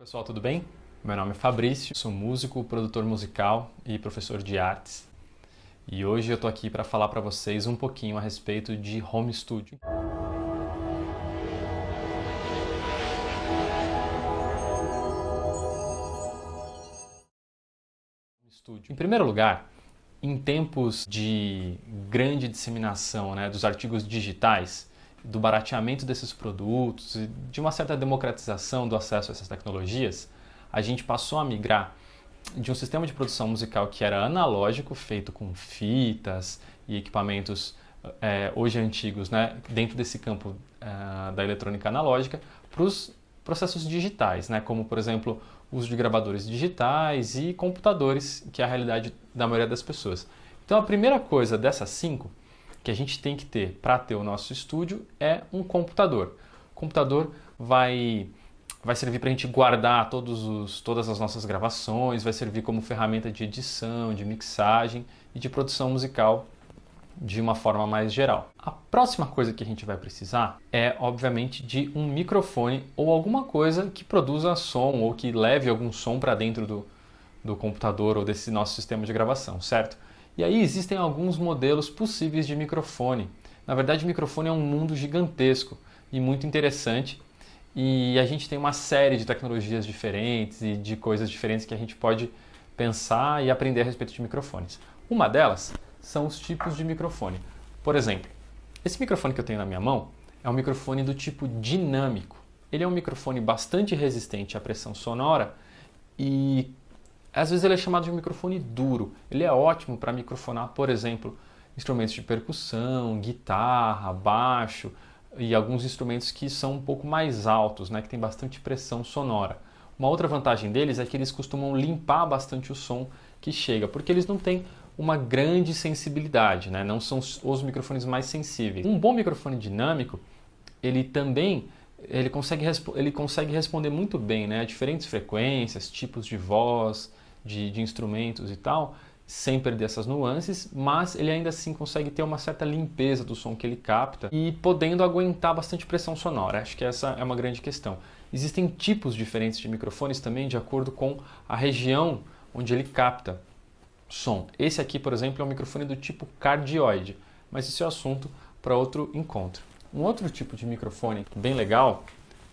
Pessoal, tudo bem? Meu nome é Fabrício, sou músico, produtor musical e professor de artes. E hoje eu tô aqui para falar para vocês um pouquinho a respeito de home studio. Em primeiro lugar, em tempos de grande disseminação, dos artigos digitais, do barateamento desses produtos e de uma certa democratização do acesso a essas tecnologias, a gente passou a migrar de um sistema de produção musical que era analógico, feito com fitas e equipamentos hoje antigos, dentro desse campo da eletrônica analógica, para os processos digitais, como por exemplo o uso de gravadores digitais e computadores, que é a realidade da maioria das pessoas. Então a primeira coisa dessas 5 que a gente tem que ter para ter o nosso estúdio é um computador. O computador vai servir para a gente guardar todas as nossas gravações, vai servir como ferramenta de edição, de mixagem e de produção musical de uma forma mais geral. A próxima coisa que a gente vai precisar é, obviamente, de um microfone ou alguma coisa que produza som ou que leve algum som para dentro do computador ou desse nosso sistema de gravação, certo? E aí existem alguns modelos possíveis de microfone. Na verdade, o microfone é um mundo gigantesco e muito interessante. E a gente tem uma série de tecnologias diferentes e de coisas diferentes que a gente pode pensar e aprender a respeito de microfones. Uma delas são os tipos de microfone. Por exemplo, esse microfone que eu tenho na minha mão é um microfone do tipo dinâmico. Ele é um microfone bastante resistente à pressão sonora e às vezes ele é chamado de um microfone duro. Ele é ótimo para microfonar, por exemplo, instrumentos de percussão, guitarra, baixo e alguns instrumentos que são um pouco mais altos, que tem bastante pressão sonora. Uma outra vantagem deles é que eles costumam limpar bastante o som que chega, porque eles não têm uma grande sensibilidade, não são os microfones mais sensíveis. Um bom microfone dinâmico, ele consegue responder muito bem a diferentes frequências, tipos de voz, de instrumentos e tal, sem perder essas nuances, mas ele ainda assim consegue ter uma certa limpeza do som que ele capta e podendo aguentar bastante pressão sonora. Acho que essa é uma grande questão. Existem tipos diferentes de microfones também de acordo com a região onde ele capta som. Esse aqui, por exemplo, é um microfone do tipo cardioide, mas isso é assunto para outro encontro. Um outro tipo de microfone bem legal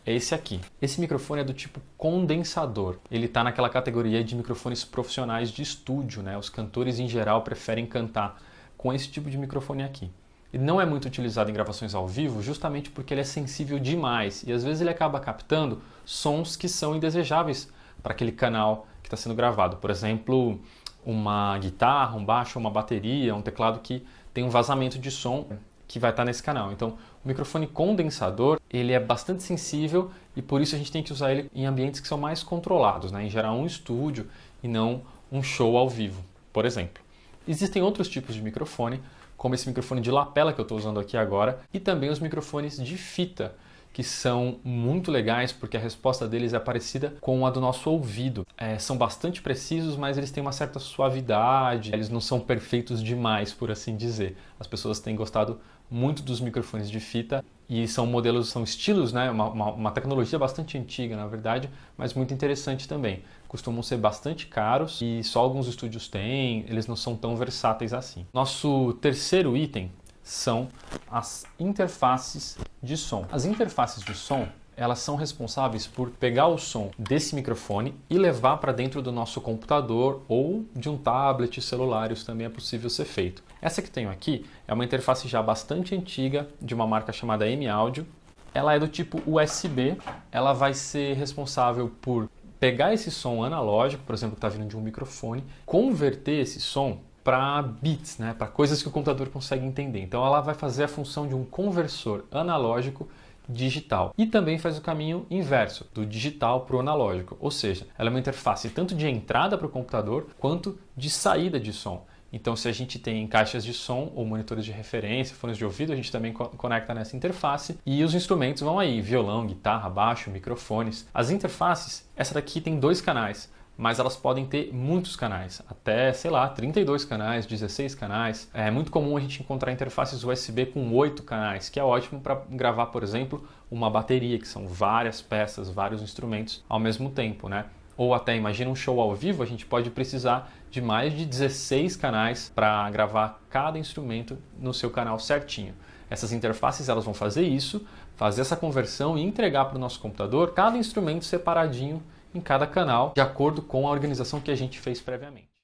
é esse aqui. Esse microfone é do tipo condensador. Ele está naquela categoria de microfones profissionais de estúdio, Os cantores em geral preferem cantar com esse tipo de microfone aqui. Ele não é muito utilizado em gravações ao vivo justamente porque ele é sensível demais e às vezes ele acaba captando sons que são indesejáveis para aquele canal que está sendo gravado. Por exemplo, uma guitarra, um baixo, uma bateria, um teclado que tem um vazamento de som que vai estar nesse canal. Então, o microfone condensador, ele é bastante sensível e por isso a gente tem que usar ele em ambientes que são mais controlados, em geral um estúdio e não um show ao vivo, por exemplo. Existem outros tipos de microfone, como esse microfone de lapela que eu estou usando aqui agora, e também os microfones de fita, que são muito legais porque a resposta deles é parecida com a do nosso ouvido. São bastante precisos, mas eles têm uma certa suavidade, eles não são perfeitos demais, por assim dizer. As pessoas têm gostado muito dos microfones de fita e são modelos, são estilos, uma tecnologia bastante antiga, na verdade, mas muito interessante também. Costumam ser bastante caros e só alguns estúdios têm, eles não são tão versáteis assim. Nosso terceiro item são as interfaces de som. As interfaces de som, elas são responsáveis por pegar o som desse microfone e levar para dentro do nosso computador ou de um tablet, celular, isso também é possível ser feito. Essa que tenho aqui é uma interface já bastante antiga de uma marca chamada M-Audio. Ela é do tipo USB, ela vai ser responsável por pegar esse som analógico, por exemplo, que está vindo de um microfone, converter esse som para bits, para coisas que o computador consegue entender. Então ela vai fazer a função de um conversor analógico digital. E também faz o caminho inverso, do digital para o analógico. Ou seja, ela é uma interface tanto de entrada para o computador, quanto de saída de som. Então se a gente tem caixas de som ou monitores de referência, fones de ouvido, a gente também conecta nessa interface. E os instrumentos vão aí, violão, guitarra, baixo, microfones. As interfaces, essa daqui tem 2 canais. mas elas podem ter muitos canais, até, sei lá, 32 canais, 16 canais. É muito comum a gente encontrar interfaces USB com 8 canais, que é ótimo para gravar, por exemplo, uma bateria, que são várias peças, vários instrumentos ao mesmo tempo, né? Ou até, imagina um show ao vivo, a gente pode precisar de mais de 16 canais para gravar cada instrumento no seu canal certinho. Essas interfaces elas vão fazer isso, fazer essa conversão e entregar para o nosso computador cada instrumento separadinho em cada canal, de acordo com a organização que a gente fez previamente.